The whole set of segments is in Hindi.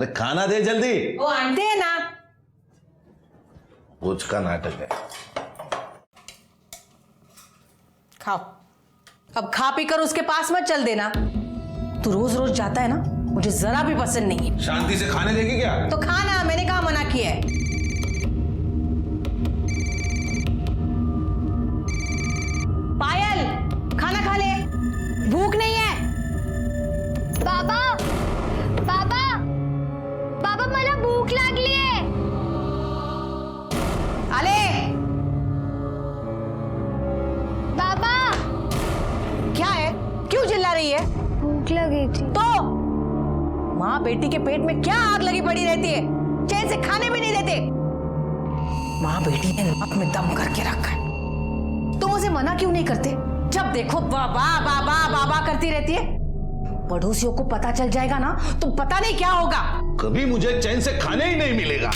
अरे खाना दे जल्दी। वो आंटी है ना। कुछ का नाटक है। खाओ, अब खा पी कर उसके पास मत चल देना। तू रोज रोज जाता है ना, मुझे जरा भी पसंद नहीं है। शांति से खाने देगी क्या? तो खाना, मैंने कहा मना किया है। पायल, खाना खा ले, भूख नहीं है। बाबा बाबा बाबा मला भूक लागली आहे। आले। बाबा क्या है, क्यों चिल्ला रही है? भूख लगी थी। तो माँ बेटी के पेट में क्या आग लगी पड़ी रहती है, चैन से खाने भी नहीं देते। माँ बेटी ने नाक में दम करके रखा है। तुम उसे मना क्यों नहीं करते? जब देखो बाबा बाबा बाबा करती रहती है। पड़ोसियों को पता चल जाएगा ना तो पता नहीं क्या होगा। कभी मुझे चैन से खाने ही नहीं मिलेगा।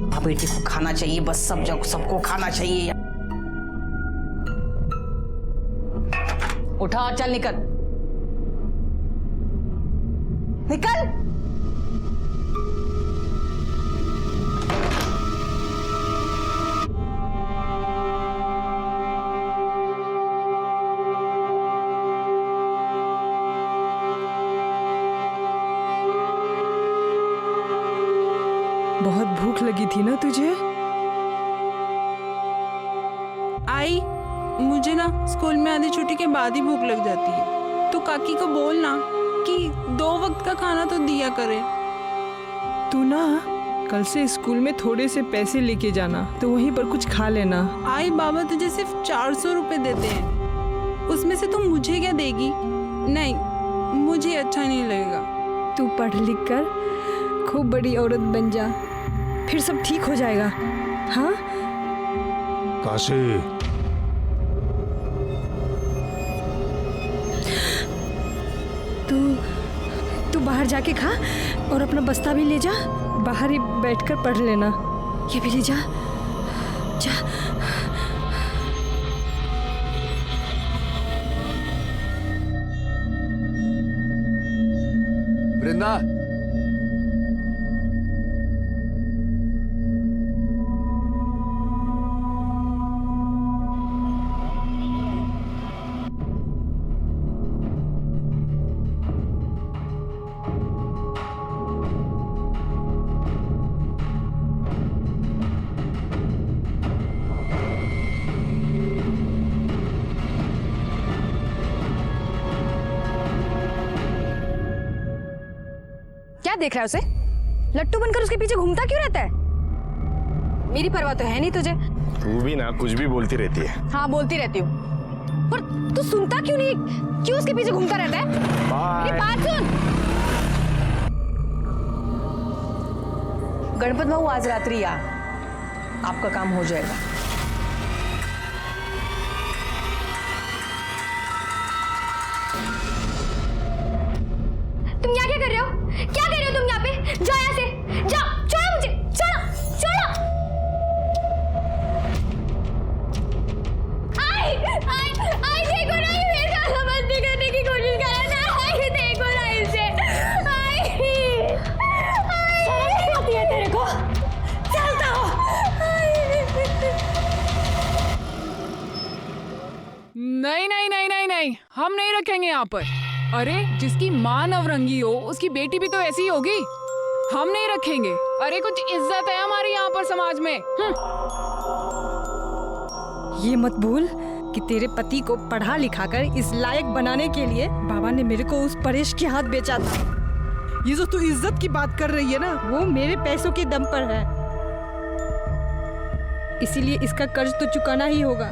माँ बेटी को खाना चाहिए, बस सब जगह सबको खाना चाहिए। उठा और चल, निकल निकल। बहुत भूख लगी थी ना तुझे? आई, मुझे ना स्कूल में आधी छुट्टी के बाद ही भूख लग जाती है। तो काकी को बोलना कि 2 वक्त का खाना तो दिया करे। तू ना कल से स्कूल में थोड़े से पैसे लेके जाना, तो वहीं पर कुछ खा लेना। आई, बाबा तुझे सिर्फ 400 रुपए देते हैं, उसमें से तुम मुझे क्या देगी? नहीं, मुझे अच्छा नहीं लगेगा। तू पढ़ लिख कर खूब बड़ी औरत बन जा, फिर सब ठीक हो जाएगा। हाँ काशी, तू बाहर जाके खा और अपना बस्ता भी ले जा। बाहर ही बैठकर पढ़ लेना। ये भी ले जा, जा। वृंदा, क्या देख रहा है उसे? लट्टू बनकर उसके पीछे घूमता क्यों रहता है? मेरी परवाह तो है नहीं तुझे। तू भी ना कुछ भी बोलती रहती है। हाँ, बोलती रहती हूँ, पर तू सुनता क्यों नहीं? क्यों उसके पीछे घूमता रहता है? मेरी बात सुन। गणपत बाबू, आज रात्रि आ, आपका काम हो जाएगा। तुम यहाँ क्या कर रहे हो? क्या कर रहे हो तुम यहाँ पे? जाओ यहाँ से, जाओ, छोड़ो मुझे, छोड़ो, छोड़ो। आई, आई, आई, देखो ना, ये मेरे साथ मस्ती करने की कोशिश कर रहा था। आई, देखो ना इसे। आई, शर्म नहीं आती है तेरे को? चलता हो। नहीं नहीं नहीं नहीं नहीं, हम नहीं रखेंगे यहाँ पर। अरे जिसकी माँ नवरंगी हो उसकी बेटी भी तो ऐसी ही होगी। हम नहीं रखेंगे। अरे कुछ इज्जत है हमारी यहाँ पर समाज में। ये मत भूल कि तेरे पति को पढ़ा लिखा कर इस लायक बनाने के लिए बाबा ने मेरे को उस परेश के हाथ बेचा था। ये जो तू इज्जत की बात कर रही है ना, वो मेरे पैसों के दम पर है। इसीलिए इसका कर्ज तो चुकाना ही होगा।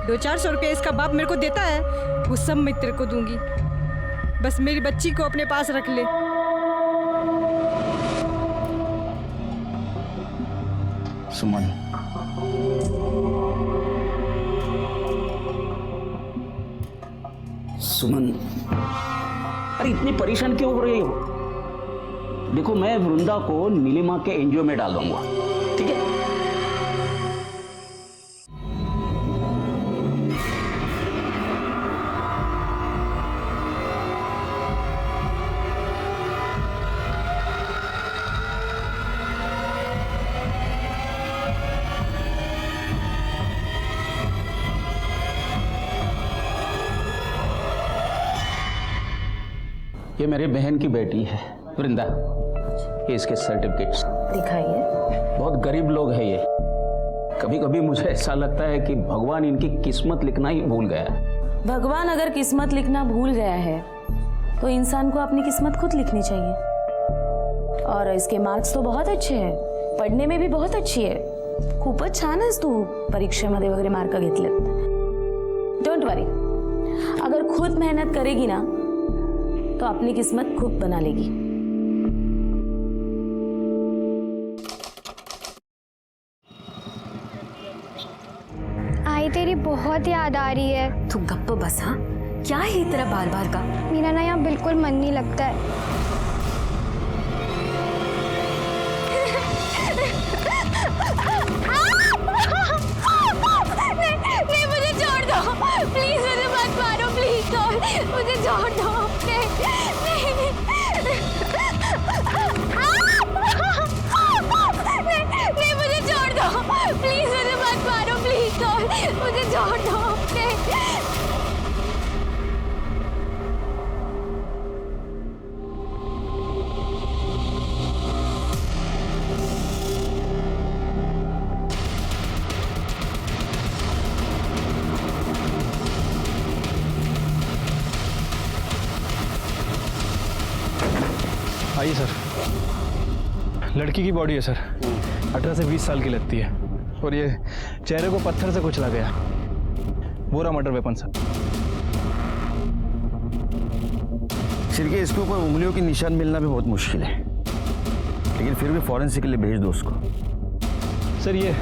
200-400 रुपये इसका बाप मेरे को देता है, वो सब मैं तेरे को दूंगी। बस मेरी बच्ची को अपने पास रख ले। सुमन, सुमन, अरे इतनी परेशान क्यों हो रही हो? देखो, मैं वृंदा को नीलिमा के एनजीओ में डाल दूंगा, ठीक है? ये मेरी बहन की बेटी है वृंदा, ये इसके सर्टिफिकेट्स। दिखाइए। बहुत गरीब लोग हैं ये। कभी कभी मुझे ऐसा लगता है कि भगवान इनकी किस्मत लिखना ही भूल गया है। भगवान अगर किस्मत लिखना भूल गया है तो इंसान को अपनी किस्मत खुद लिखनी चाहिए। और इसके मार्क्स तो बहुत अच्छे हैं, पढ़ने में भी बहुत अच्छी है, खूपच छान आहेस तू परीक्षेमध्ये वगैरे मार्क घेतलेत। डोंट वरी, अगर खुद मेहनत करेगी ना तो अपनी किस्मत खुद बना लेगी। आई तेरी बहुत याद आ रही है। तू गप्प बस। हाँ, क्या है तेरा बार बार का? मेरा ना यहाँ बिल्कुल मन नहीं लगता है। नहीं, मुझे छोड़ दो प्लीज, मुझे मत मारो प्लीज, मुझे छोड़ दो। नहीं, मुझे छोड़ दो प्लीज, मुझे मत मारो प्लीज, मुझे छोड़ दो। आइए सर। लड़की की बॉडी है सर, 18 से 20 साल की लगती है, और ये चेहरे को पत्थर से कुचला गया। बोरा मर्डर वेपन सर। सिरके इसके ऊपर उंगलियों के निशान मिलना भी बहुत मुश्किल है, लेकिन फिर भी फॉरेंसिक के लिए भेज दो उसको। सर ये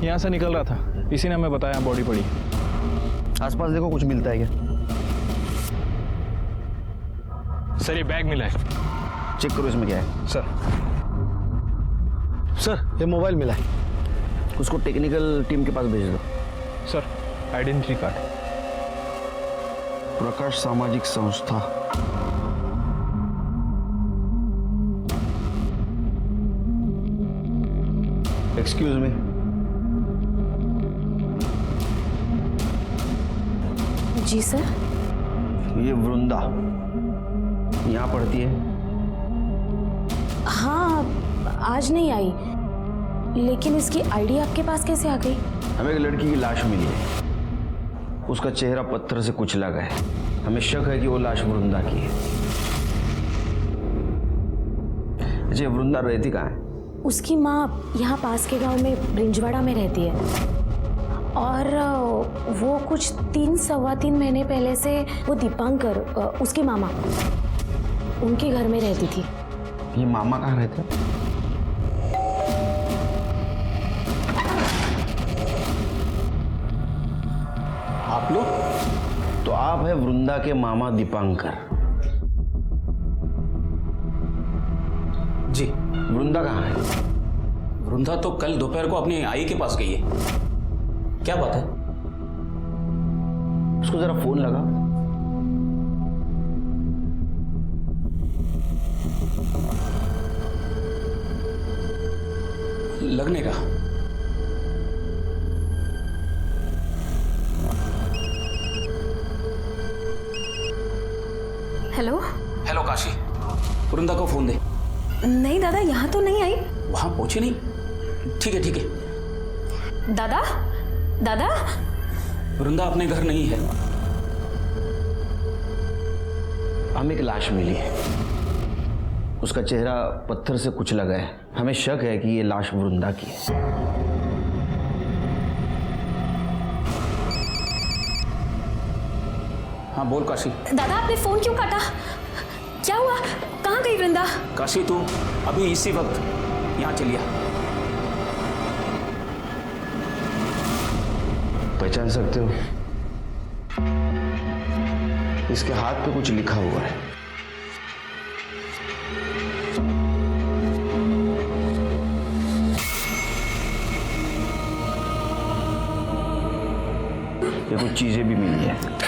यहाँ से निकल रहा था, इसी ने हमें बताया बॉडी पड़ी। आसपास देखो कुछ मिलता है क्या? सर ये बैग मिला है। चेक करो इसमें क्या है। सर ये मोबाइल मिला है, उसको टेक्निकल टीम के पास भेज दो। Sir identity card. प्रकाश सामाजिक संस्था। एक्सक्यूज मी, जी सर। ये वृंदा यहाँ पढ़ती है? हाँ, आज नहीं आई, लेकिन इसकी आईडी आपके पास कैसे आ गई? हमें एक लड़की की लाश मिली है, उसका चेहरा पत्थर से कुचला गया है। हमें शक है कि वो लाश वृंदा की है। अच्छा, वृंदा रहती कहाँ है? उसकी माँ यहाँ पास के गांव में ब्रिंजवाड़ा में रहती है, और वो कुछ 3-3.25 महीने पहले से वो दीपांकर, उसके मामा, उनके घर में रहती थी। ये मामा कहाँ रहते हैं? आप लोग? तो आप है वृंदा के मामा दीपांकर? जी। वृंदा कहाँ है? वृंदा तो कल दोपहर को अपनी आई के पास गई है। क्या बात है? उसको जरा फोन लगा। लगने का। हेलो। हेलो काशी, वृंदा को फोन दे। नहीं दादा, यहाँ तो नहीं आई। वहां पहुंची नहीं? ठीक है ठीक है। दादा, दादा, वृंदा अपने घर नहीं है। हमें एक लाश मिली है, उसका चेहरा पत्थर से कुचला गया है। हमें शक है कि ये लाश वृंदा की है। हाँ बोल काशी। दादा आपने फोन क्यों काटा? क्या हुआ? कहाँ गई वृंदा? काशी तू अभी इसी वक्त यहाँ चलिए। पहचान सकते हो? इसके हाथ पे कुछ लिखा हुआ है। ये कुछ चीजें भी मिली है।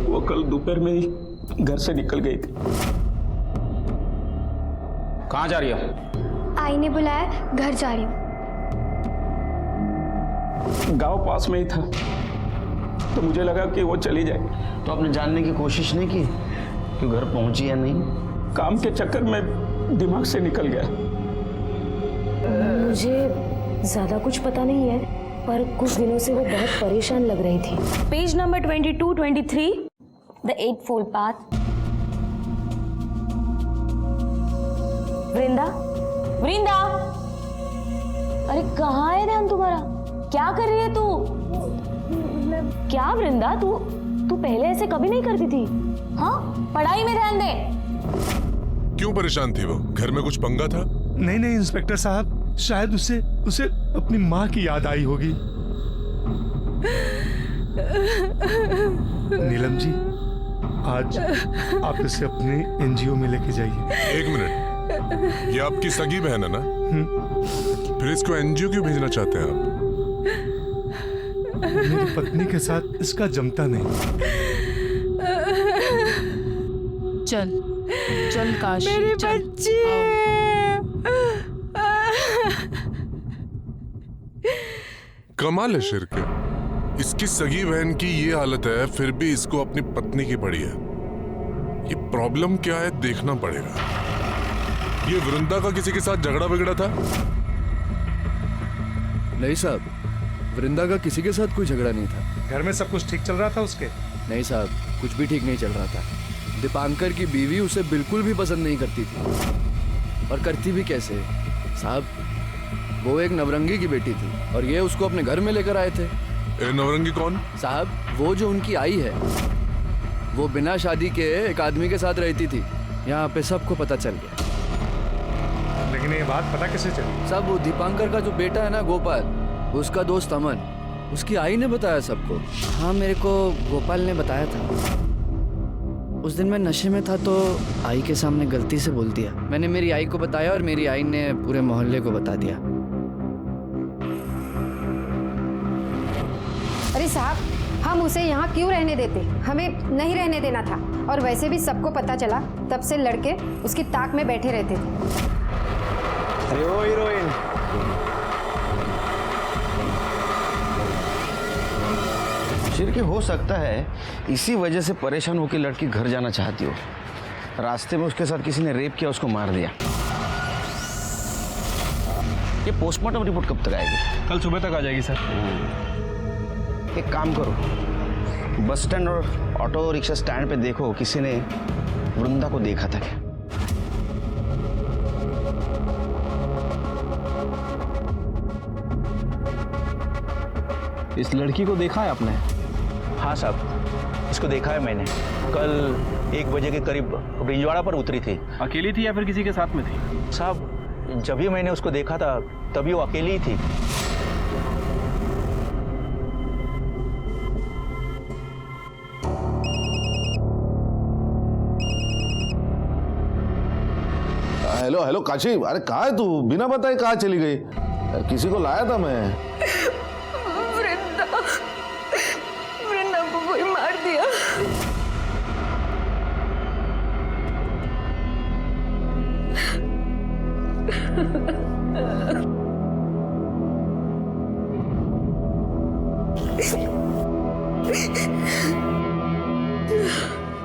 वो कल दोपहर में ही घर से निकल गई थी। कहाँ जा रही हो? आई ने बुलाया, घर जा रही हूँ। गांव पास में ही था तो मुझे लगा कि वो चली जाए। तो आपने जानने की कोशिश नहीं की कि घर पहुंची या नहीं? काम के चक्कर में दिमाग से निकल गया। मुझे ज्यादा कुछ पता नहीं है, पर कुछ दिनों से वो बहुत परेशान लग रही थी। Page number 22-23, the eightfold path. Vrinda, Vrinda, अरे कहाँ है ध्यान तुम्हारा? क्या कर रही है तू? क्या वृंदा, तू पहले ऐसे कभी नहीं करती थी। हाँ, पढ़ाई में ध्यान दे। क्यों परेशान थी वो? घर में कुछ पंगा था? नहीं नहीं इंस्पेक्टर साहब, शायद उसे अपनी माँ की याद आई होगी। नीलम जी, आज आप इसे अपने एनजीओ में लेके जाइए। एक मिनट, ये आपकी सगी बहन है ना? फिर इसको एनजीओ क्यों भेजना चाहते हैं आप? मेरी पत्नी के साथ इसका जमता नहीं। चल चल काशी, मेरी चल। बच्ची। कमाल है शिरके, इसकी सगी बहन की ये हालत है फिर भी इसको अपनी पत्नी की पड़ी है। ये प्रॉब्लम क्या है देखना पड़ेगा। ये वृंदा का किसी के साथ झगड़ा बिगड़ा था? नहीं साहब, वृंदा का किसी के साथ कोई झगड़ा नहीं था। घर में सब कुछ ठीक चल रहा था उसके? नहीं साहब, कुछ भी ठीक नहीं चल रहा था। दीपांकर की बीवी उसे बिल्कुल भी पसंद नहीं करती थी, और करती भी कैसे साहब। वो एक नवरंगी की बेटी थी और ये उसको अपने घर में लेकर आए थे। नवरंगी कौन? साहब, वो जो उनकी आई है, वो बिना शादी के एक आदमी के साथ रहती थी। यहाँ पे सबको पता चल गया। लेकिन ये बात पता कैसे चली? साहब, वो दीपांकर का जो बेटा है ना गोपाल, उसका दोस्त अमन, उसकी आई ने बताया सबको। हाँ, मेरे को गोपाल ने बताया था। उस दिन मैं नशे में था तो आई के सामने गलती से बोल दिया। मैंने मेरी आई को बताया और मेरी आई ने पूरे मोहल्ले को बता दिया। अरे साहब, हम उसे यहाँ क्यों रहने देते? हमें नहीं रहने देना था। और वैसे भी सबको पता चला, तब से लड़के उसकी ताक में बैठे रहते थे। अरे ओ हीरोइन, शिरके हो सकता है इसी वजह से परेशान होकर लड़की घर जाना चाहती हो। रास्ते में उसके साथ किसी ने रेप किया, उसको मार दिया। ये पोस्टमार्टम रिपोर्ट कब तक आएगी? कल सुबह तक आ जाएगी सर। एक काम करो, बस स्टैंड और ऑटो रिक्शा स्टैंड पे देखो किसी ने वृंदा को देखा था क्या। इस लड़की को देखा है आपने? हाँ साहब, इसको देखा है मैंने। कल 1 बजे के करीब रिंजवाड़ा पर उतरी थी। अकेली थी या फिर किसी के साथ में थी? साहब, जब भी मैंने उसको देखा था तभी वो अकेली ही थी। हेलो हेलो काशी, अरे कहाँ है तू? बिना बताए कहाँ चली गई? किसी को लाया था मैं। वृंदा को कोई मार दिया।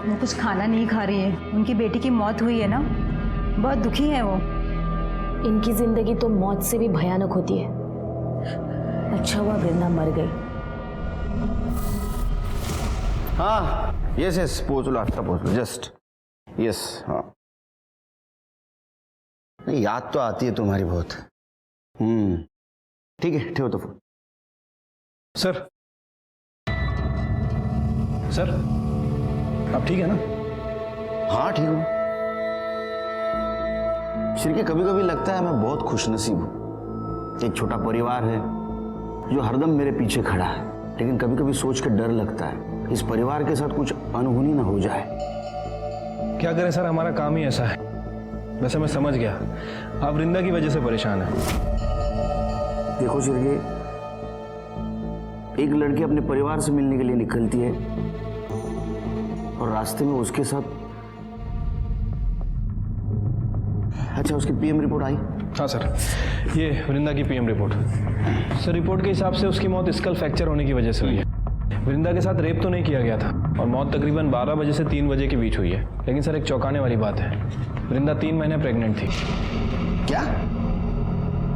वो कुछ खाना नहीं खा रही है। उनकी बेटी की मौत हुई है ना, बहुत दुखी है वो। इनकी जिंदगी तो मौत से भी भयानक होती है। अच्छा हुआ वृंदा मर गई। हाँ, यस यस, पहुँच लो, आफ्टर पहुँच लो, जस्ट यस। हाँ, नहीं याद तो आती है तुम्हारी बहुत। ठीक है, ठेहो तो फोन। सर, सर आप ठीक है ना? हाँ ठीक हूँ। शिरके, कभी कभी लगता है मैं बहुत खुशनसीब हूँ। एक छोटा परिवार है जो हरदम मेरे पीछे खड़ा है, लेकिन कभी कभी सोच के डर लगता है इस परिवार के साथ कुछ अनहोनी ना हो जाए। क्या करें सर, हमारा काम ही ऐसा है। वैसे मैं समझ गया, आप वृंदा की वजह से परेशान हैं। देखो शिरके, एक लड़की अपने परिवार से मिलने के लिए निकलती है और रास्ते में उसके साथ। अच्छा, उसकी पीएम रिपोर्ट आई? हाँ सर, ये वृंदा की पीएम रिपोर्ट। सर, रिपोर्ट के हिसाब से उसकी मौत स्कल फ्रैक्चर होने की वजह से हुई है। वृंदा के साथ रेप तो नहीं किया गया था और मौत तकरीबन 12 बजे से 3 बजे के बीच हुई है। लेकिन सर, एक चौंकाने वाली बात है, वृंदा 3 महीने प्रेग्नेंट थी। क्या?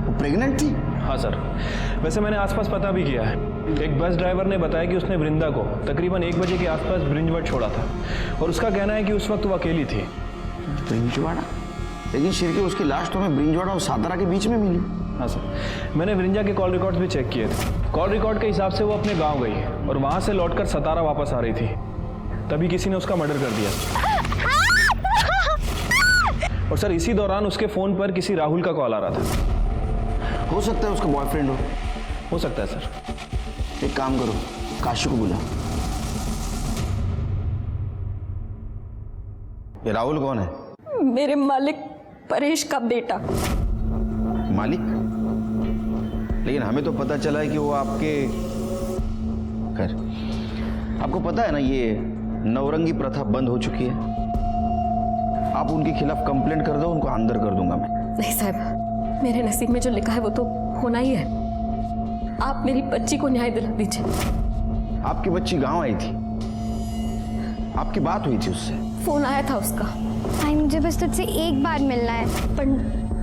वो प्रेग्नेंट थी? हाँ सर, वैसे मैंने आसपास पता भी किया है। एक बस ड्राइवर ने बताया कि उसने वृंदा को तकरीबन 1 बजे के आसपास ब्रिंजवाड़ा छोड़ा था और उसका कहना है कि उस वक्त वो अकेली थी। ब्रिंजवाड़ा? लेकिन शिरके, उसकी लाश तो हमें ब्रिंजवाड़ा और सातारा के बीच में मिली। हाँ सर, मैंने वृंदा के कॉल रिकॉर्ड्स भी चेक किए थे। कॉल रिकॉर्ड के हिसाब से वो अपने गांव गई और वहां से लौटकर सतारा वापस आ रही थी, तभी किसी ने उसका मर्डर कर दिया। और सर, इसी दौरान उसके फोन पर किसी राहुल का कॉल आ रहा था। हो सकता है उसका बॉयफ्रेंड हो सकता है सर। एक काम करो, काशी को बुला। ये राहुल कौन है? मेरे मालिक परेश का बेटा। मालिक? लेकिन हमें तो पता चला है कि वो आपके। खैर, आपको पता है ना, ये नवरंगी प्रथा बंद हो चुकी है। आप उनके खिलाफ कंप्लेंट कर दो, उनको अंदर कर दूंगा मैं। नहीं साहब, मेरे नसीब में जो लिखा है वो तो होना ही है। आप मेरी बच्ची को न्याय दिला दीजिए। आपकी बच्ची गांव आई थी, आपकी बात हुई थी उससे? फोन आया था उसका। भाई, मुझे बस तुझसे एक बार मिलना है। पर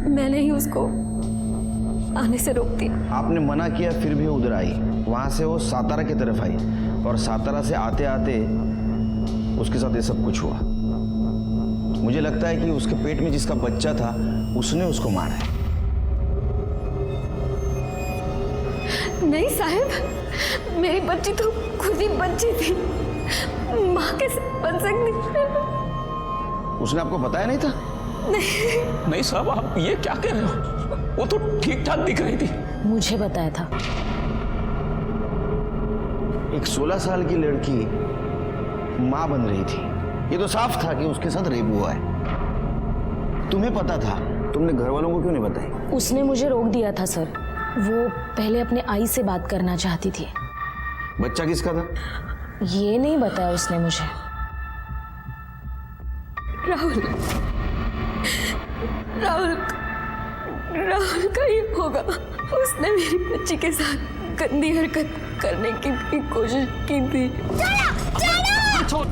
मैंने ही उसको आने से रोक दिया। आपने मना किया, फिर भी उधर आई। वहां से वो सातारा की तरफ आई और सातारा से आते आते उसके साथ ये सब कुछ हुआ। मुझे लगता है कि उसके पेट में जिसका बच्चा था उसने उसको मारा है। नहीं साहब, मेरी बच्ची तो खुद ही बच्ची थी, माँ कैसे बन सकती? उसने आपको बताया नहीं था? नहीं साहब, आप ये क्या कह रहे हो? वो तो ठीक ठाक दिख रही थी। मुझे बताया था। एक 16 साल की लड़की मां बन रही थी, ये तो साफ था कि उसके साथ रेप हुआ है। तुम्हें पता था, तुमने घर वालों को क्यों नहीं बताई? उसने मुझे रोक दिया था सर। वो पहले अपने आई से बात करना चाहती थी। बच्चा किसका था? ये नहीं बताया उसने मुझे। राहुल राहुल राहुल का ही होगा। उसने मेरी बच्ची के साथ गंदी हरकत करने की भी कोशिश की थी। छोड़।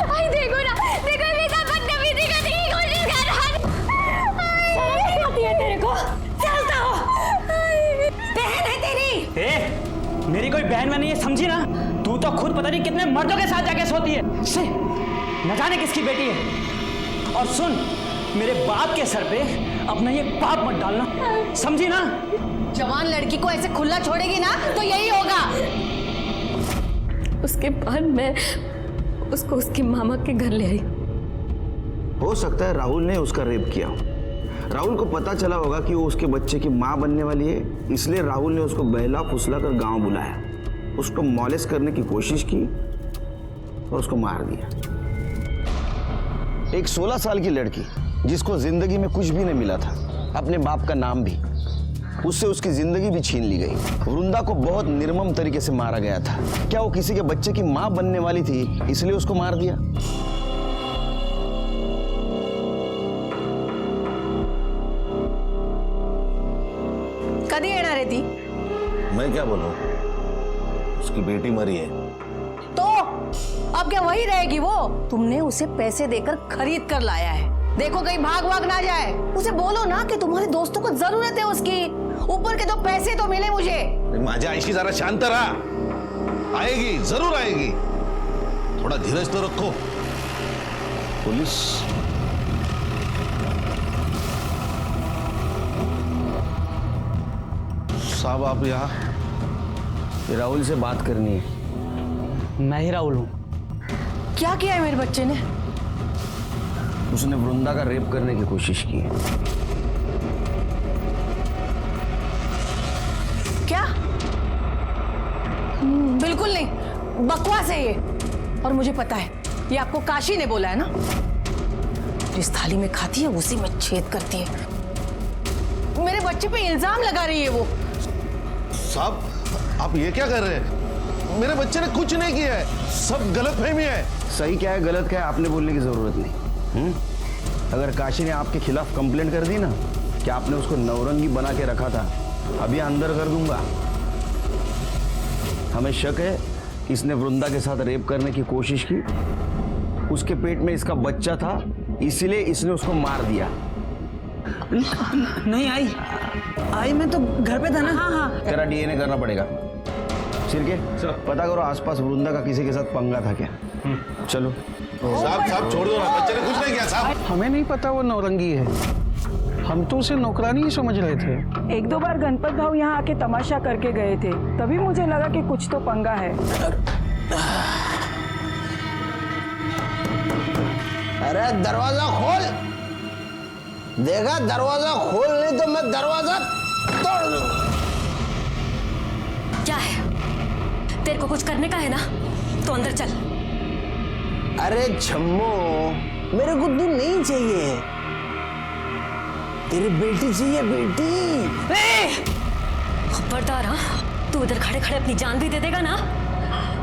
आई देखो ना, देखो बेटा बदतमीजी करने की कोशिश कर रहा है। शर्म आती है तेरे को? चलता हो। बहन है तेरी। मेरी कोई बहन में नहीं है, समझी ना? तू तो खुद पता नहीं कितने मर्दों के साथ जाके सोती है। से न जाने किसकी बेटी है। और सुन, मेरे बाप के सर पे अपना ये पाप मत डालना, समझी ना? जवान लड़की को ऐसे खुला छोड़ेगी ना तो यही होगा। उसके बाद मैं उसको उसकी मामा के घर ले आई। हो सकता है राहुल ने उसका रेप किया। राहुल को पता चला होगा कि वो उसके बच्चे की मां बनने वाली है, इसलिए राहुल ने उसको बहला फुसला कर गांव बुलाया, उसको मॉलेस्ट करने की कोशिश की और उसको मार दिया। एक 16 साल की लड़की जिसको जिंदगी में कुछ भी नहीं मिला था, अपने बाप का नाम भी, उससे उसकी जिंदगी भी छीन ली गई। वृंदा को बहुत निर्मम तरीके से मारा गया था। क्या वो किसी के बच्चे की मां बनने वाली थी इसलिए उसको मार दिया? कधी येणार है ती? मैं क्या बोलूं, उसकी बेटी मरी है। तो अब क्या वही रहेगी वो? तुमने उसे पैसे देकर खरीद कर लाया है। देखो कहीं भाग भाग ना जाए। उसे बोलो ना कि तुम्हारे दोस्तों को जरूरत है उसकी। ऊपर के 2 पैसे तो मिले मुझे। माझ्या आईशी जरा शांत रहा, आएगी, जरूर आएगी। थोड़ा धीरज तो रखो। पुलिस साहब, आप यहाँ? राहुल से बात करनी है। मैं ही राहुल हूँ। क्या किया है मेरे बच्चे ने? उसने वृंदा का रेप करने की कोशिश की है। क्या? बिल्कुल नहीं, बकवास है ये। और मुझे पता है, ये आपको काशी ने बोला है ना। जिस थाली में खाती है उसी में छेद करती है। मेरे बच्चे पे इल्जाम लगा रही है वो। साहब आप ये क्या कर रहे हैं? मेरे बच्चे ने कुछ नहीं किया है, सब गलतफहमी है। सही क्या है गलत क्या है आपने बोलने की जरूरत नहीं। अगर काशी ने आपके खिलाफ कंप्लेंट कर दी ना कि आपने उसको नवरंगी बना के रखा था, अभी अंदर कर दूंगा। हमें शक है कि इसने वृंदा के साथ रेप करने की कोशिश की, उसके पेट में इसका बच्चा था, इसीलिए इसने उसको मार दिया। नहीं आई मैं तो घर पे था ना। हाँ तेरा डीएनए करना पड़ेगा। सिरके पता करो आसपास वृंदा का किसी के साथ पंगा था क्या। चलो साहब छोड़ दो ना, बच्चे ने कुछ नहीं किया साहब। हमें नहीं पता वो नौरंगी है, हम तो उसे नौकरानी ही समझ रहे थे। 1-2 बार गणपत भाव यहाँ आके तमाशा करके गए थे, तभी मुझे लगा कि कुछ तो पंगा है। अरे दरवाजा खोल, देखा दरवाजा खोल, नहीं तो मैं दरवाजा तोड़ दूंगा। क्या है? तेरे को कुछ करने का है ना, तो अंदर चल। अरे छम्मो, मेरे को तू नहीं चाहिए, तेरी बेटी चाहिए, बेटी। खबरदार हाँ, तू उधर खड़े खड़े अपनी जान भी दे देगा ना,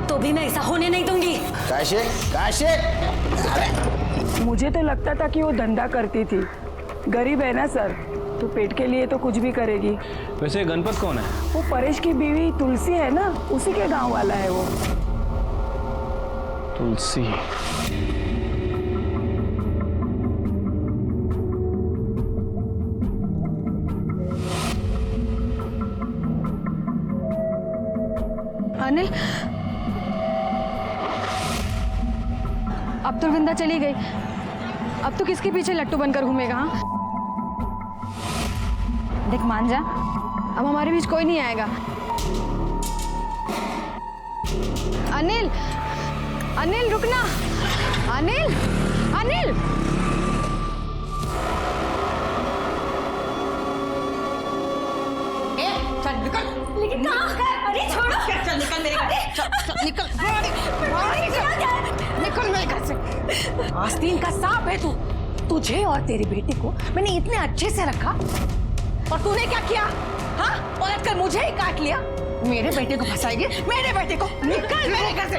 तो भी मैं ऐसा होने नहीं दूंगी। काशे मुझे तो लगता था कि वो धंधा करती थी, गरीब है ना सर, तो पेट के लिए तो कुछ भी करेगी। वैसे गणपत कौन है? वो परेश की बीवी तुलसी है ना, उसी के गांव वाला है वो। तुलसी। अनिल, अब तो वृंदा चली गई, अब तो किसके पीछे लट्टू बनकर घूमेगा? हाँ देख मान जा, अब हमारे बीच कोई नहीं आएगा। अनिल, अनिल रुकना, अनिल, अनिल। चल निकल। लेकिन कहाँ? अरे छोड़ो। चल निकल मेरे घर से, चल निकल, निकल मेरे घर से। आस्तीन का सांप है तू। तुझे और तेरी बेटी को मैंने इतने अच्छे से रखा और तूने क्या किया? हाँ, पलट कर मुझे ही काट लिया। मेरे बेटे को फंसाएगी, मेरे बेटे को। निकल मेरे घर से।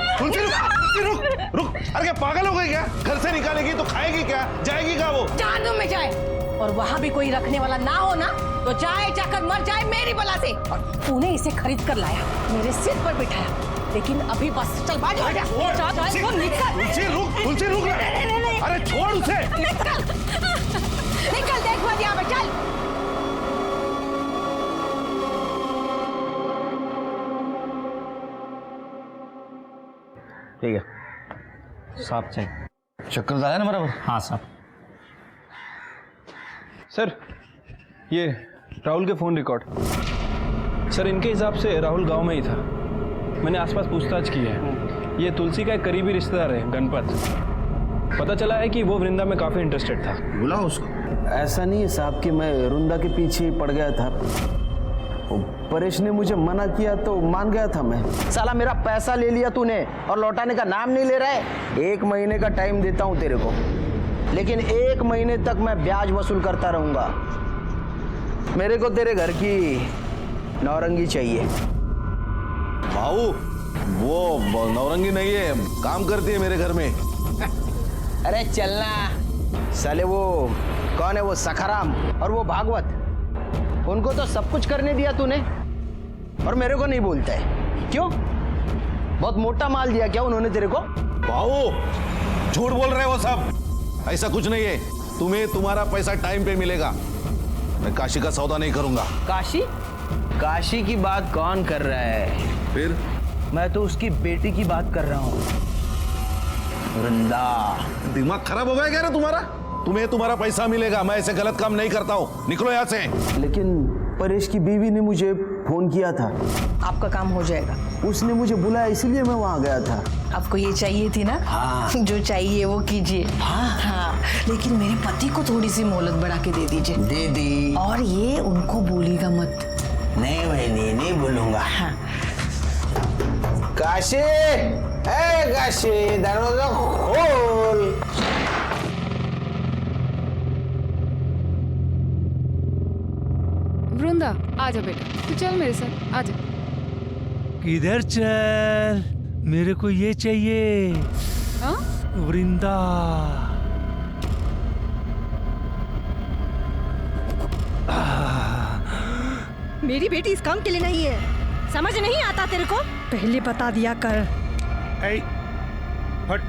रुक। अरे क्या पागल हो गई क्या? घर से निकालेगी तो खाएगी क्या? जाएगी कहाँ वो? जहन्नुम में जाए, और वहां भी कोई रखने वाला ना हो ना, तो जाए जाकर मर जाए मेरी बला से। और तूने इसे खरीद कर लाया, मेरे सिर पर बिठाया, लेकिन अभी बस चल बाजू हट जा। तुलसी रुक। अरे छोड़ उसे। निकल देख मत यहाँ पे, चल। ठीक है साहब, चाहिए चक्कर आया ना बराबर? हाँ साहब। सर ये राहुल के फोन रिकॉर्ड। सर इनके हिसाब से राहुल गांव में ही था, मैंने आसपास पूछताछ की है। ये तुलसी का एक करीबी रिश्तेदार है गणपत। पता चला है कि वो वृंदा में काफी इंटरेस्टेड था। बुलाओ उसको। ऐसा नहीं है साहब कि मैं वृंदा के पीछे ही पड़ गया था, परेश ने मुझे मना किया तो मान गया था मैं। साला मेरा पैसा ले लिया तूने और लौटाने का नाम नहीं ले रहा है। 1 महीने का टाइम देता हूं तेरे को, लेकिन 1 महीने तक मैं ब्याज वसूल करता रहूंगा। मेरे को तेरे घर की नौरंगी चाहिए। भाऊ वो नौरंगी नहीं है, काम करती है मेरे घर में। अरे चलना साले। वो कौन है? वो सखाराम और वो भागवत, उनको तो सब कुछ करने दिया तूने और मेरे को नहीं बोलता है। क्यों? बहुत मोटा माल दिया क्या उन्होंने तेरे को? भाऊ झूठ बोल रहे हो सब, ऐसा कुछ नहीं है। तुम्हें तुम्हारा पैसा टाइम पे मिलेगा। मैं काशी का सौदा नहीं करूंगा। काशी? काशी की बात कौन कर रहा है? फिर? मैं तो उसकी बेटी की बात कर रहा हूँ, वृंदा। दिमाग खराब हो गया क्या रे तुम्हारा? तुम्हें तुम्हारा पैसा मिलेगा, मैं ऐसे गलत काम नहीं करता हूँ। निकलो यहाँ से। लेकिन परेश की बीवी ने मुझे फोन किया था। आपका काम हो जाएगा। उसने मुझे बुलाया, इसीलिए मैं वहाँ गया था। आपको ये चाहिए थी ना? हाँ। जो चाहिए वो कीजिए। हाँ, लेकिन मेरे पति को थोड़ी सी मोहलत बढ़ा के दे दीजिए। दे दी। और ये उनको भूलिएगा मत। नहीं बहनी, नहीं भूलूंगा। हाँ। काशी, ए काशी, दरवाजा खोल। वृंदा आजा बेटा, तू चल मेरे साथ, आजा। किधर चल, मेरे को ये चाहिए। हाँ? वृंदा। मेरी बेटी इस काम के लिए नहीं है, समझ नहीं आता तेरे को? पहले बता दिया कर। हट,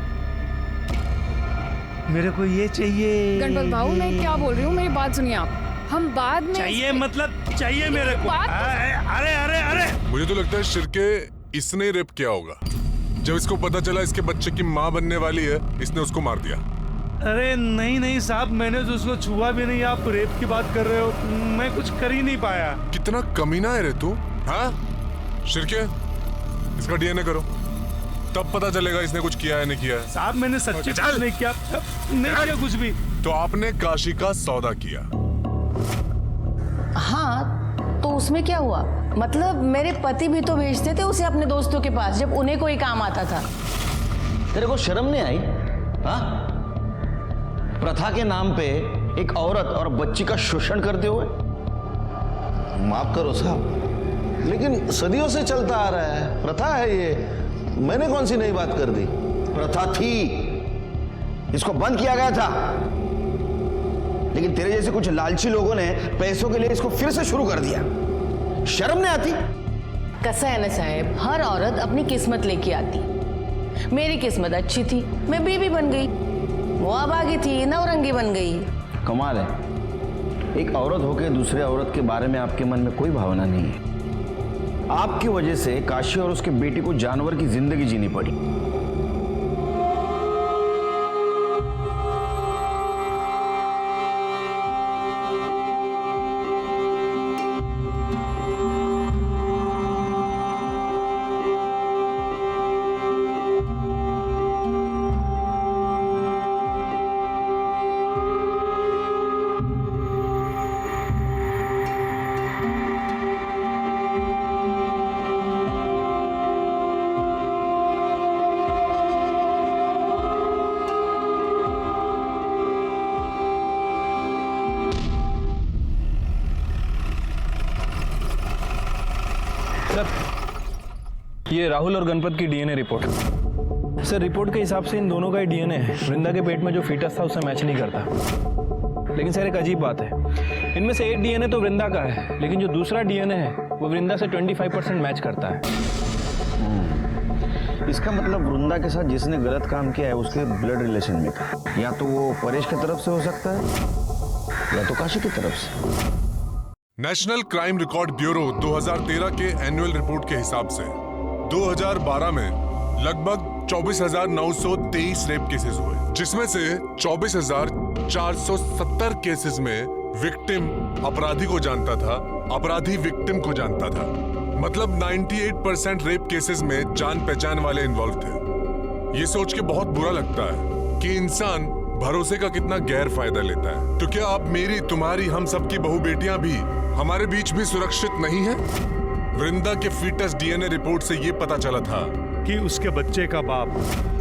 मेरे को ये चाहिए। गणपत बाबू मैं क्या बोल रही हूँ, मेरी बात सुनिए आप। हम बाद में चाहिए मतलब चाहिए मेरे को। अरे अरे अरे मुझे तो लगता है शिर्के इसने रेप किया होगा। जब इसको पता चला इसके बच्चे की माँ बनने वाली है, इसने उसको मार दिया। अरे नहीं नहीं साहब, मैंने तो उसको छुआ भी नहीं। आप रेप की बात कर रहे हो, मैं कुछ कर ही नहीं पाया। कितना कमीना है रे तू। हाँ शिर्के, इसका डीएनए करो, तब पता चलेगा इसने कुछ किया है नहीं किया है। साहब मैंने सच्ची कुछ नहीं किया, नहीं किया कुछ भी। तो आपने काशी का सौदा किया। हाँ तो उसमें क्या हुआ? मतलब मेरे पति भी तो भेजते थे उसे अपने दोस्तों के पास जब उन्हें कोई काम आता था। तेरे को शर्म नहीं आई? हाँ, प्रथा के नाम पे एक औरत और बच्ची का शोषण करते हुए। माफ करो साहब, लेकिन सदियों से चलता आ रहा है, प्रथा है ये। मैंने कौन सी नई बात कर दी? प्रथा थी, इसको बंद किया गया था, लेकिन तेरे जैसे कुछ लालची लोगों ने पैसों के लिए इसको फिर से शुरू कर दिया। शर्म नहीं आती? कैसा है ना साहब, हर औरत अपनी किस्मत लेके आती। मेरी किस्मत अच्छी थी, मैं बीवी बन गई। वो अभागी थी, नवरंगी बन गई। कमाल है, एक औरत होकर दूसरे औरत के बारे में आपके मन में कोई भावना नहीं है। आपकी वजह से काशी और उसके बेटी को जानवर की जिंदगी जीनी पड़ी। ये राहुल और गणपत की डीएनए रिपोर्ट। सर रिपोर्ट के हिसाब से इन दोनों का ही डीएनए है। वृंदा के पेट में जो फीटस था उससे मैच नहीं करता। लेकिन सर एक अजीब बात है, इनमें से एक डीएनए तो वृंदा का है, लेकिन जो दूसरा डीएनए है वो वृंदा से 25% मैच करता है। इसका मतलब वृंदा के साथ जिसने गलत काम किया है उसके ब्लड रिलेशन में था। या तो वो परेश की तरफ से हो सकता है या तो काशी की तरफ से। नेशनल क्राइम रिकॉर्ड ब्यूरो 2013 के एनुअल रिपोर्ट के हिसाब से 2012 में लगभग 24,923 रेप केसेस हुए, जिसमें से 24,470 केसेस में विक्टिम अपराधी को जानता था, अपराधी विक्टिम को जानता था। मतलब 98% रेप केसेस में जान पहचान वाले इन्वॉल्व थे। ये सोच के बहुत बुरा लगता है कि इंसान भरोसे का कितना गैर फायदा लेता है। तो क्या आप मेरी, तुम्हारी, हम सबकी बहू बेटियां भी हमारे बीच भी सुरक्षित नहीं है? वृंदा के फीटस डीएनए रिपोर्ट से ये पता चला था कि उसके बच्चे का बाप,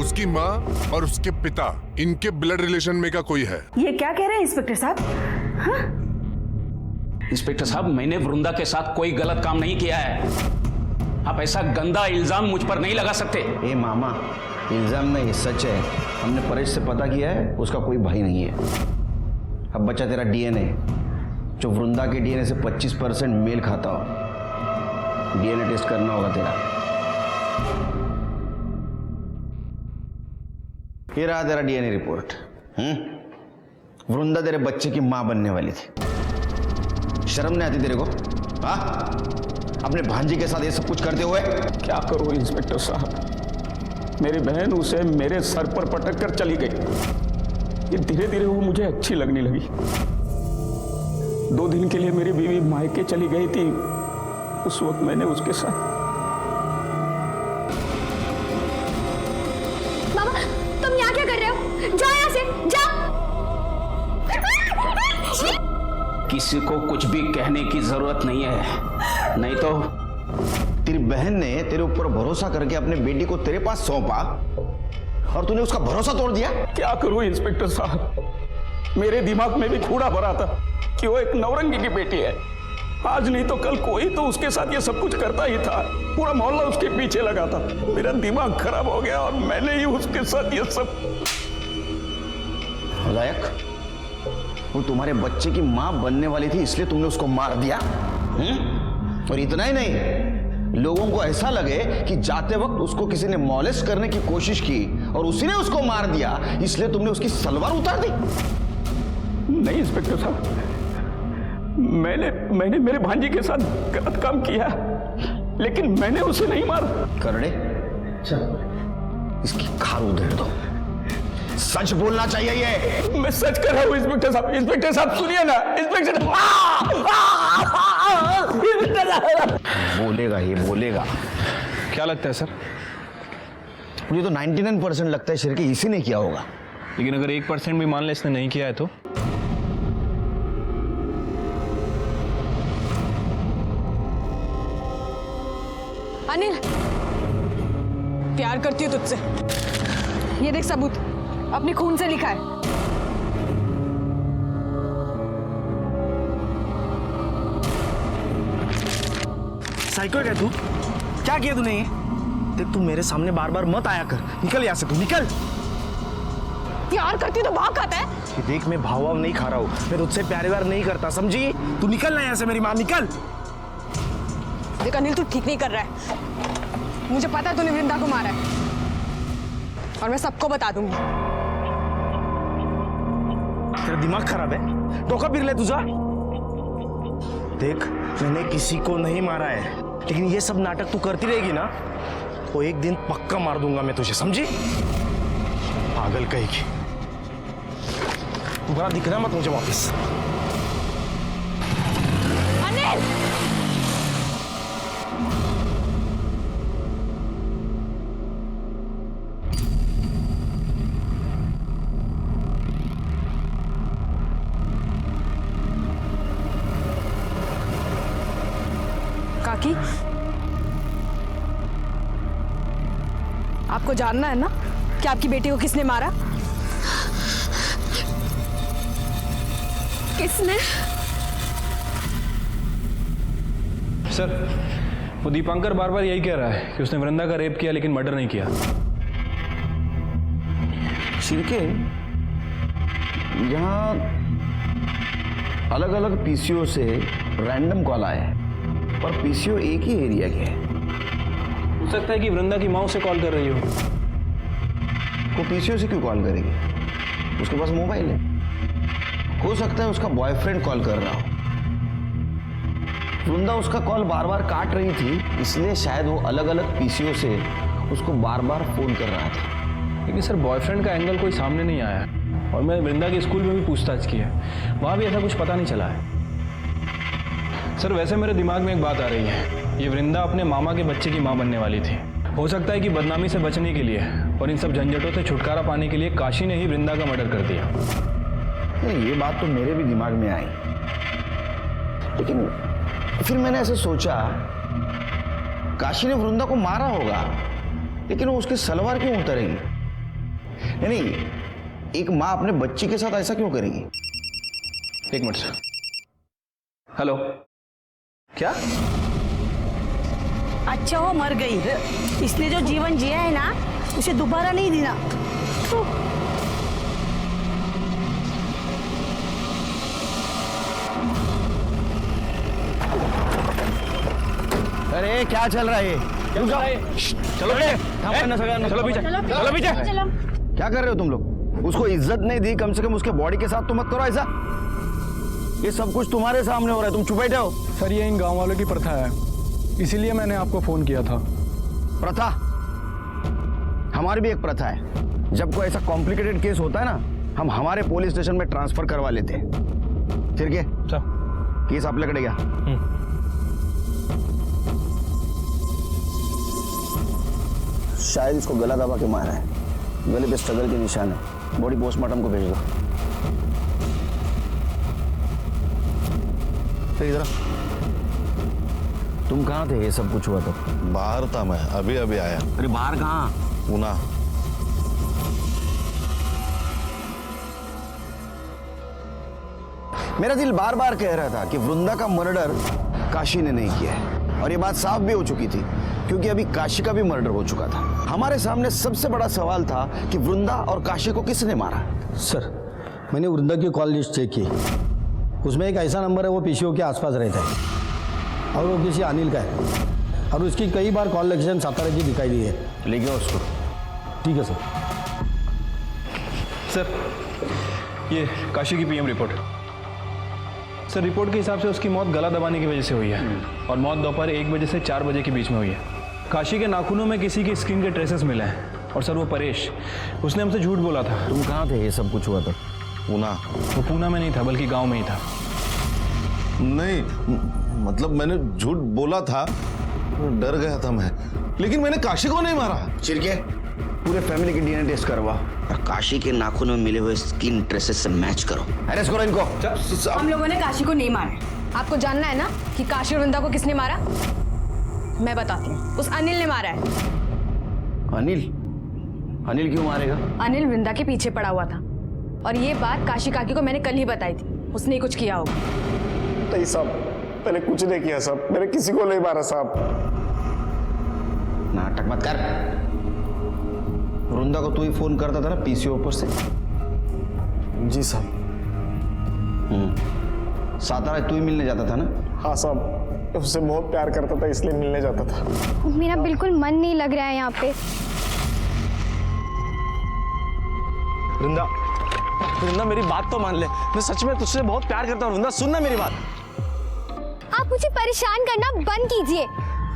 उसकी माँ और उसके पिता, इनके ब्लड रिलेशन में का कोई है। ये क्या कह रहे हैं इंस्पेक्टर साहब? हाँ? इंस्पेक्टर साहब, मैंने वृंदा के साथ कोई गलत काम नहीं किया है। आप ऐसा गंदा इल्जाम मुझ पर नहीं लगा सकते। ए मामा, इल्जाम नहीं, सच है। हमने परेश से पता किया है, उसका कोई भाई नहीं है। अब बचा तेरा डीएनए, जो वृंदा के डीएनए से 25% मेल खाता हो। डीएनए टेस्ट करना होगा तेरा। ये रहा तेरा डीएनए रिपोर्ट। वृंदा तेरे बच्चे की मां बनने वाली थी। शर्म नहीं आती तेरे को? हाँ, अपने भांजी के साथ ये सब कुछ करते हुए? क्या करूं इंस्पेक्टर साहब, मेरी बहन उसे मेरे सर पर पटक कर चली गई। ये धीरे धीरे वो मुझे अच्छी लगने लगी। 2 दिन के लिए मेरी बीवी मायके चली गई थी। उस वक्त मैंने उसके साथ। मामा, तुम यहाँ क्या कर रहे हो? जाओ यहाँ से, जाओ। किसी को कुछ भी कहने की जरूरत नहीं है, नहीं तो तेरी बहन ने तेरे ऊपर भरोसा करके अपने बेटी को तेरे पास सौंपा और तूने उसका भरोसा तोड़ दिया। क्या करूं इंस्पेक्टर साहब, मेरे दिमाग में भी कूड़ा भरा था कि वो एक नवरंगी की बेटी है। आज नहीं तो कल कोई तो उसके साथ ये सब कुछ करता ही था। पूरा मोहल्ला उसके पीछे लगा था। मेरा दिमाग खराब हो गया और मैंने ही उसके साथ ये सब। विधायक, वो तुम्हारे बच्चे की मां बनने वाली थी इसलिए तुमने उसको मार दिया? और इतना ही नहीं, लोगों को ऐसा लगे कि जाते वक्त उसको किसी ने मॉलेस्ट करने की कोशिश की और उसी ने उसको मार दिया, इसलिए तुमने उसकी सलवार उतार दी। नहीं इंस्पेक्टर साहब, मैंने मेरे भांजी के साथ गलत काम किया, लेकिन मैंने उसे नहीं मारा। करड़े, इसकी खार उधेड़ दो। सच बोलना चाहिए ये। मैं सच कर रहा हूँ इंस्पेक्टर साहब। इंस्पेक्टर साहब सुनिए ना, इंस्पेक्टर। बोलेगा ये, बोलेगा। क्या लगता है सर? मुझे तो 99% लगता है शिरके इसी ने किया होगा। लेकिन अगर 1% भी मान ले इसने नहीं किया है तो? अनिल, प्यार करती हूँ तुझसे। ये देख सबूत, अपने खून से लिखा है। साइको है क्या तू? क्या किया तूने ये? देख तू मेरे सामने बार बार मत आया कर। निकल यहाँ से, तू निकल। प्यार करती तो भाव खाता है। देख मैं भाव नहीं खा रहा हूँ, मैं तुझसे प्यार व्यार नहीं करता, समझी? तू निकल ना यहाँ से, मेरी माँ निकल। देख अनिल, तू ठीक नहीं कर रहा है। मुझे पता है तूने वृंदा को मारा है और मैं सबको बता दूंगी। तेरा दिमाग खराब है? धोखा फिर ले तुझा। देख मैंने किसी को नहीं मारा है, लेकिन ये सब नाटक तू करती रहेगी ना तो एक दिन पक्का मार दूंगा मैं तुझे, समझी? पागल कहेगी। दोबारा दिखना मत मुझे वापस। अनिल! काकी, आपको जानना है ना कि आपकी बेटी को किसने मारा? किसने? सर, वो दीपांकर बार बार यही कह रहा है कि उसने वृंदा का रेप किया लेकिन मर्डर नहीं किया। शिरके, यहाँ अलग अलग पीसीओ से रैंडम कॉल आए हैं, पर पीसीओ एक ही एरिया के है। हो सकता है कि वृंदा की माँ उसे कॉल कर रही हो। वो पीसीओ से क्यों कॉल करेगी? उसके पास मोबाइल है। हो सकता है उसका बॉयफ्रेंड कॉल कर रहा हो। वृंदा उसका कॉल बार बार काट रही थी, इसलिए शायद वो अलग अलग पीसीओ से उसको बार बार फोन कर रहा था। लेकिन सर, बॉयफ्रेंड का एंगल कोई सामने नहीं आया और मैंने वृंदा के स्कूल में भी पूछताछ की है, वहाँ भी ऐसा कुछ पता नहीं चला है। सर वैसे मेरे दिमाग में एक बात आ रही है, ये वृंदा अपने मामा के बच्चे की माँ बनने वाली थी। हो सकता है कि बदनामी से बचने के लिए और इन सब झंझटों से छुटकारा पाने के लिए काशी ने ही वृंदा का मर्डर कर दिया। ये बात तो मेरे भी दिमाग में आई, लेकिन फिर मैंने ऐसे सोचा, काशी ने वृंदा को मारा होगा, लेकिन वो उसके सलवार क्यों उतारेगी? नहीं, एक माँ अपने बच्चे के साथ ऐसा क्यों करेगी? एक मिनट सर। हेलो, क्या? अच्छा वो मर गई, इसने जो जीवन जिया है ना उसे दोबारा नहीं देना। अरे क्या चल रहा है? चलो चलो पीछे, चलो पीछे। क्या कर रहे हो तुम लोग? उसको इज्जत नहीं दी, कम से कम उसके बॉडी के साथ तो मत करो ऐसा। ये सब कुछ तुम्हारे सामने हो रहा है, तुम चुप बैठे हो। सर ये इन गांव वालों की प्रथा है, इसीलिए मैंने आपको फोन किया था। प्रथा? हमारी भी एक प्रथा है, जब कोई ऐसा कॉम्प्लिकेटेड केस होता है ना, हम हमारे पुलिस स्टेशन में ट्रांसफर करवा लेते हैं। फिर क्या केस आपल्याकडे घ्या। शायद इसको गला दबा के मारा है, गले पे स्ट्रगल के निशान है। बॉडी पोस्टमार्टम को भेज दो। इधर तुम कहाँ थे ये सब कुछ हुआ तो? बाहर था मैं, अभी अभी आया। अरे बाहर कहाँ? पूना। मेरा दिल बार बार कह रहा था कि वृंदा का मर्डर काशी ने नहीं किया है, और ये बात साफ भी हो चुकी थी क्योंकि अभी काशी का भी मर्डर हो चुका था। हमारे सामने सबसे बड़ा सवाल था कि वृंदा और काशी को किसने मारा। सर, मैंने वृंदा की कॉल लिस्ट चेक की, उसमें एक ऐसा नंबर है वो पीसीओ के आसपास रहता है और वो किसी अनिल का है, और उसकी कई बार कॉल लोकेशन सातारा की दिखाई दी है। लेके उसको। ठीक है सर। सर, ये काशी की पीएम रिपोर्ट। सर, रिपोर्ट के हिसाब से उसकी मौत गला दबाने की वजह से हुई है और मौत दोपहर 1 बजे से 4 बजे के बीच में हुई है। काशी के नाखूनों में किसी की स्किन के ट्रेसेस मिले हैं और सर वो परेश, उसने हमसे झूठ बोला था। तुम कहाँ थे ये सब कुछ हुआ था? पूना। वो पूना में नहीं था बल्कि गांव में ही था। नहीं, मतलब मैंने झूठ बोला था, डर गया था मैं, लेकिन मैंने काशी को नहीं मारा। चिरके, पूरे फैमिली की डीएनए टेस्ट करवा और काशी के नाखूनों में मिले हुए स्किन ट्रेसेस से मैच करो। अरेस्ट करो इनको। हम लोगों ने काशी को नहीं मारा। आपको जानना है ना कि काशी और वृंदा को किसने मारा? मैं बताती हूँ। उस अनिल ने मारा है। अनिल? अनिल क्यों मारेगा? अनिल वृंदा के पीछे पड़ा हुआ था और ये बात काशी काकी को मैंने कल ही बताई थी। उसने ही कुछ किया होगा। नहीं साहब, मैंने कुछ नहीं किया साहब, मैंने किसी को नहीं मारा साहब। नाटक मत कर। वृंदा को तू ही फोन करता था ना पीसीओ ऊपर से? जी साहब। सातारा तू ही मिलने जाता था ना? हाँ साहब, उससे बहुत प्यार करता था इसलिए मिलने जाता था। मेरा बिल्कुल मन नहीं लग रहा है यहाँ पे। वृंदा, वृंदा मेरी बात तो मान ले, मैं सच में तुझसे बहुत प्यार करता हूँ। वृंदा सुन ना मेरी बात। आप मुझे परेशान करना बंद कीजिए।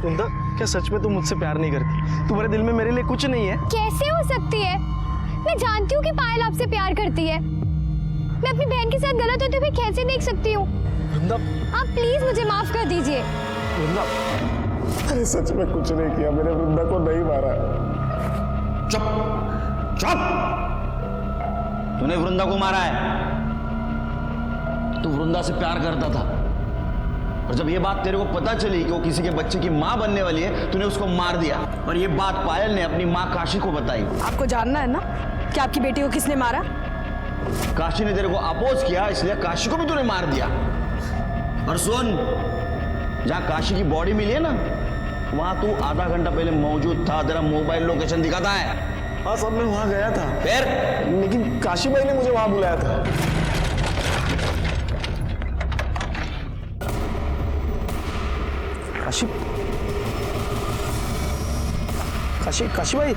वृंदा, क्या सच में तुम मुझसे प्यार नहीं करती? तुम्हारे दिल में मेरे लिए कुछ नहीं है? कैसे हो सकती है? मैं जानती हूँ कि पायल आपसे प्यार करती है। मैं अपनी बहन के साथ गलत होते हुए कैसे देख सकती हूँ? वृंदा, आप प्लीज मुझे माफ कर दीजिए। वृंदा, मैंने सच में कुछ नहीं किया, मैंने वृंदा को नहीं मारा। चुप चुप। तूने वृंदा को मारा है। तू वृंदा से प्यार करता था और जब ये बात तेरे को पता चली कि वो किसी के बच्चे की माँ बनने वाली है, तूने उसको मार दिया और ये बात पायल ने अपनी माँ काशी को बताई। आपको जानना है ना कि आपकी बेटी को किसने मारा? काशी ने तेरे को अपोज किया, इसलिए काशी को भी तूने मार दिया। और सुन, जहाँ काशी की बॉडी मिली है ना, वहां तू आधा घंटा पहले मौजूद था। तेरा मोबाइल लोकेशन दिखाता है। हाँ साहब, मैं वहां गया था। फिर? लेकिन काशी भाई ने मुझे वहां बुलाया था। काशी, काशी, काशी भाई।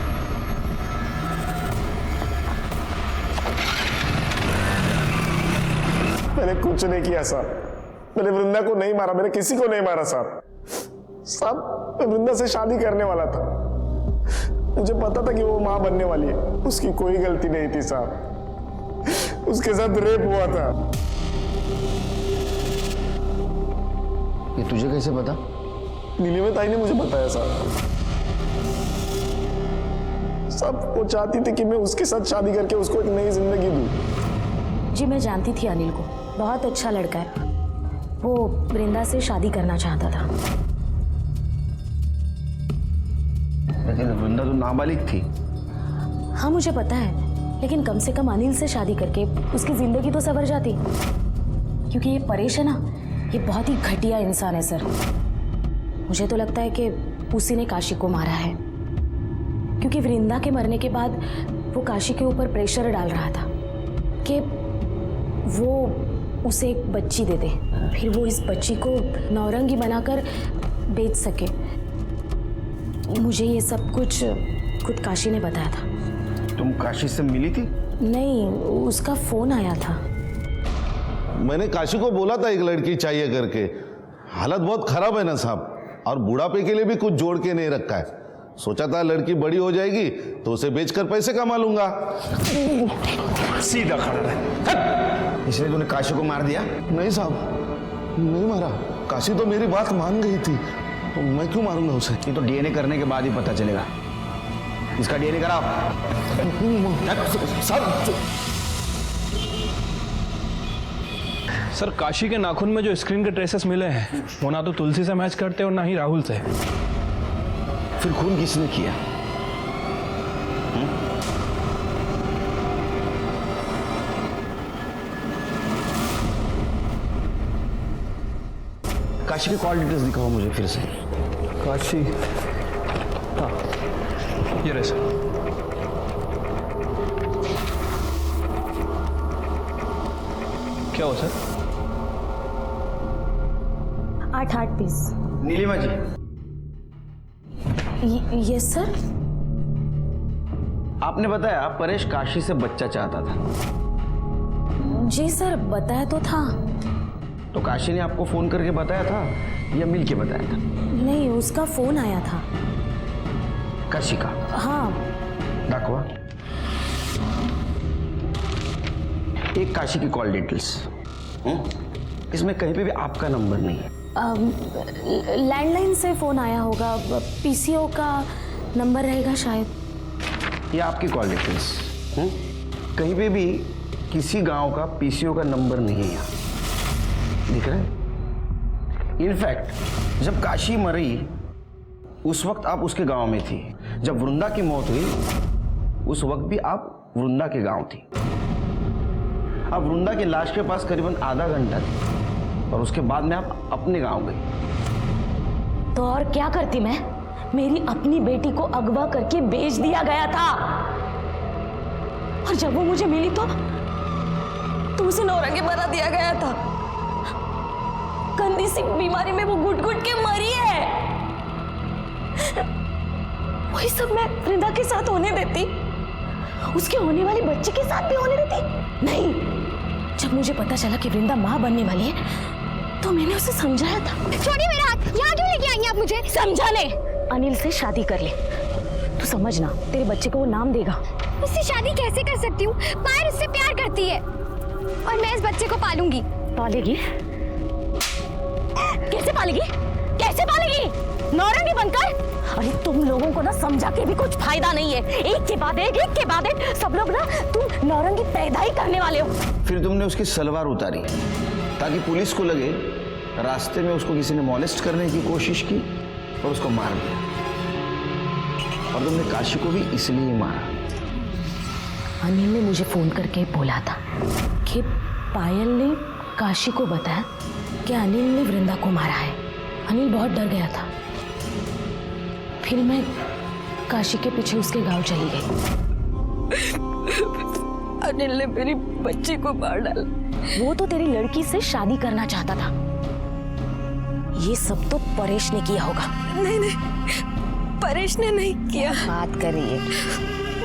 मैंने कुछ नहीं किया साहब, मैंने वृंदा को नहीं मारा, मैंने किसी को नहीं मारा साहब। साहब, मैं वृंदा से शादी करने वाला था। मुझे पता था कि वो मां बनने वाली है। उसकी कोई गलती नहीं थी साहब, उसके साथ रेप हुआ था। ये तुझे कैसे पता? नीलिमा ताई ने मुझे बताया साहब। साहब, वो चाहती थी कि मैं उसके साथ शादी करके उसको एक नई जिंदगी दूं। जी, मैं जानती थी अनिल को, बहुत अच्छा लड़का है। वो वृंदा से शादी करना चाहता था। लेकिन वृंदा तो नाबालिग थी। हाँ, मुझे पता है, लेकिन कम से कम अनिल से शादी करके उसकी जिंदगी तो संवर जाती। क्योंकि ये परेश है ना, ये बहुत ही घटिया इंसान है सर। मुझे तो लगता है कि उसी ने काशी को मारा है, क्योंकि वृंदा के मरने के बाद वो काशी के ऊपर प्रेशर डाल रहा था कि वो उसे एक बच्ची दे दे, फिर वो इस बच्ची को नौरंगी बनाकर बेच सके। मुझे ये सब कुछ खुद काशी ने बताया था। तुम काशी से मिली थी? नहीं, उसका फोन आया था। मैंने काशी को बोला था एक लड़की चाहिए करके। हालत बहुत खराब है ना साहब, और बुढ़ापे के लिए भी कुछ जोड़ के नहीं रखा है। सोचा था लड़की बड़ी हो जाएगी तो उसे बेचकर पैसे कमा लूंगा। सीधा खड़ा रहे। इसलिए तूने काशी को मार दिया? नहीं साहब, नहीं मारा। काशी तो मेरी बात मान गई थी, तो मैं क्यों मारूंगा उसे? ये तो डीएनए करने के बाद ही पता चलेगा। इसका डीएनए कराओ। सर, काशी के नाखून में जो स्क्रीन के ट्रेसेस मिले हैं वो ना तो तुलसी से मैच करते और ना ही राहुल से। फिर खून किसने किया? काशी की कॉल डिटेल्स दिखाओ मुझे फिर से। काशी, हाँ ये रहे सर। क्या हुआ sir? 8 piece. Nilima ji. Yes sir. आपने बताया परेश काशी से बच्चा चाहता था। जी सर, बताया तो था। तो काशी ने आपको फोन करके बताया था या मिल के बताया था? नहीं, उसका फोन आया था। काशी का? हाँ। दाखवा। एक काशी की कॉल डिटेल्स। इसमें कहीं पे भी आपका नंबर नहीं है। लैंडलाइन से फोन आया होगा, पीसीओ का नंबर रहेगा शायद। ये आपकी कॉल डिटेल्स। कहीं पे भी किसी गांव का पीसीओ का नंबर नहीं है यहाँ, दिख रहा है? इनफैक्ट जब काशी मरी उस वक्त आप उसके गांव में थी। जब वृंदा की मौत हुई उस वक्त भी आप वृंदा के गांव थी। आप वृंदा की लाश के पास करीबन आधा घंटा थी और उसके बाद में आप अपने गांव गई। तो और क्या करती मैं? मेरी अपनी बेटी को अगवा करके बेच दिया गया था और जब वो मुझे मिली तो उसे नौरंगी बना दिया गया था। गंदी सी बीमारी में वो घुट-घुट के मरी है। वही सब मैं वृंदा के साथ होने देती, उसके होने वाले बच्चे के साथ भी होने देती? नहीं। जब मुझे पता चला कि वृंदा माँ बनने वाली है तो मैंने उसे समझाया था। छोड़िए मेरा हाथ, यहाँ क्यों लेके आई हैं आप मुझे? समझाने। अनिल से शादी कर ले, तू समझना, तेरे बच्चे को वो नाम देगा। उससे शादी कैसे कर सकती हूँ? पायल उससे प्यार करती है और मैं इस बच्चे को पालूंगी। पालेगी? कैसे पालेगी? कैसे पालेगी? नौरंगी बनकर? अरे तुम लोगों को ना समझा के भी कुछ फायदा नहीं है। एक के बाद एक सब लोग ना तुम नौरंगी पैदा ही करने वाले हो। फिर तुमने उसकी सलवार उतारी ताकि पुलिस को लगे रास्ते में उसको किसी ने मॉलेस्ट करने की कोशिश की और उसको मार दिया। और तुमने काशी को भी इसलिए ही मारा। अनिल ने मुझे फोन करके बोला था कि पायल ने काशी को बताया कि अनिल ने वृंदा को मारा है। अनिल बहुत डर गया था। फिर मैं काशी के पीछे उसके गांव चली गई। अनिल ने मेरी बच्ची को मार डाला। वो तो तेरी लड़की से शादी करना चाहता था। ये सब तो परेश ने किया होगा। नहीं, परेश ने नहीं किया। बात करिए।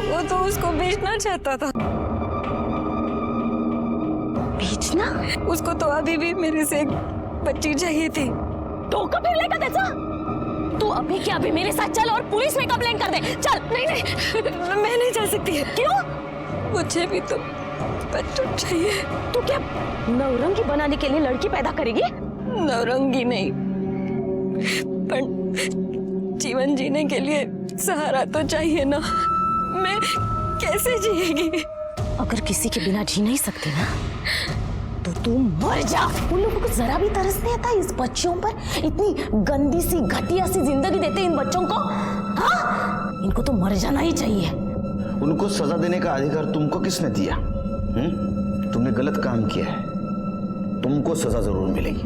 वो तो उसको बेचना चाहता था। बेचना? उसको तो अभी भी मेरे से एक बच्ची चाहिए थी। तो कब लेगा त्याचा? तू अभी क्या अभी मेरे साथ चल और पुलिस में कंप्लेंट कर दे। चल। नहीं, मैं नहीं जा सकती। क्यों? मुझे भी तो बच्चा चाहिए। तू क्या नौरंगी बनाने के लिए लड़की पैदा करेगी? नौरंगी नहीं, पर जीवन जीने के लिए सहारा तो चाहिए ना। मैं कैसे जिएगी? अगर किसी के बिना जी नहीं सकती ना तो तू मर जा। उन लोगों को जरा भी तरस नहीं आता इस बच्चों पर? इतनी गंदी सी घटिया सी जिंदगी देते इन बच्चों को। हाँ, इनको तो मर जाना ही चाहिए। उनको सजा देने का अधिकार तुमको किसने दिया? तुमने गलत काम किया है, तुमको सजा जरूर मिलेगी।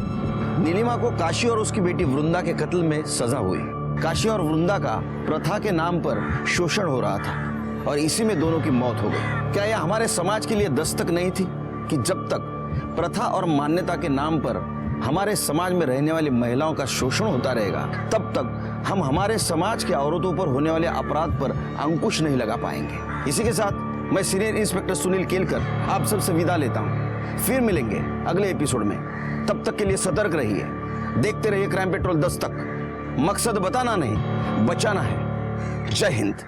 नीलिमा को काशी और उसकी बेटी वृंदा के कत्ल में सजा हुई। काशी और वृंदा का प्रथा के नाम पर शोषण हो रहा था और इसी में दोनों की मौत हो गई। क्या यह हमारे समाज के लिए दस्तक नहीं थी कि जब तक प्रथा और मान्यता के नाम पर हमारे समाज में रहने वाली महिलाओं का शोषण होता रहेगा तब तक हम हमारे समाज के औरतों पर होने वाले अपराध पर अंकुश नहीं लगा पाएंगे। इसी के साथ मैं सीनियर इंस्पेक्टर सुनील केलकर आप सबसे विदा लेता हूं। फिर मिलेंगे अगले एपिसोड में। तब तक के लिए सतर्क रहिए, देखते रहिए क्राइम पेट्रोल 10 तक। मकसद बताना नहीं, बचाना है। जय हिंद।